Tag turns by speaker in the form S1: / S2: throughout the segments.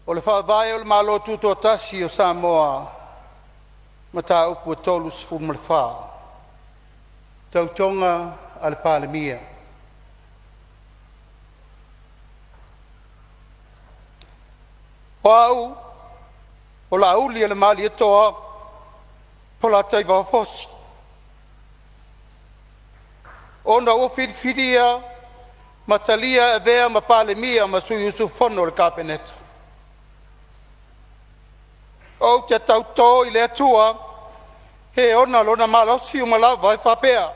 S1: O le whaavae o le malo tuto tasi o Samoa ma tā upu tolu sifu ma le wha. Tautoga a le Palemia. O au, o la uli e le mali e toa, po la taiwa fosi. Ona o whiriwhiria, ma talia e vea ma Palemia ma sui usu fono le kapeneta. O te tauto i le atua, he ona lona malosi o malawa e whapea.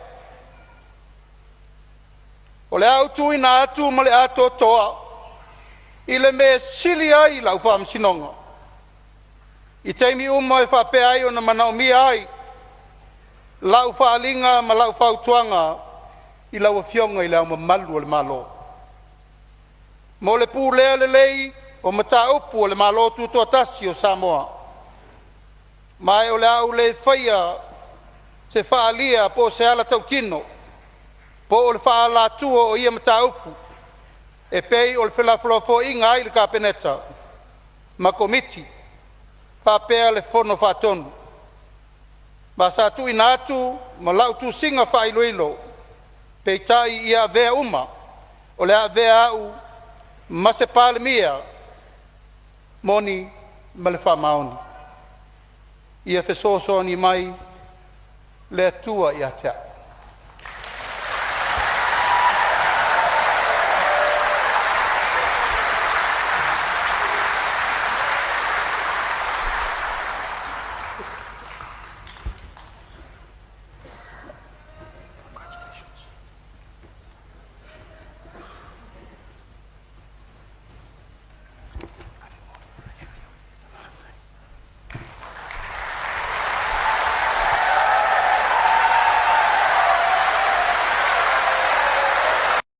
S1: O le autu ina atu ma le ato toa, i le me silia i lau whamsinonga. I teimi uma e whapea ai o na manaumia ai, lau whaalinga ma lau whautuanga, i lau a fionga i lau mamalu o le malo. Mo le pū lea le lei, o mata upu o le malo tuto atasi o Samoa. Mai o le au le whaia se whaalia po se ala tautino, po o le whaala tua o ia mata upu, e pei o le whelaflofo inga ai le kapeneta, ma komiti, whapea le fono whatonu. Ma sa tu inatu, ma lau tu singa whailoilo, pei tai ia vea uma, o le a vea au, ma se Palemia, moni ma le whamaoni. Ia fesoso ni mai le atua i atea.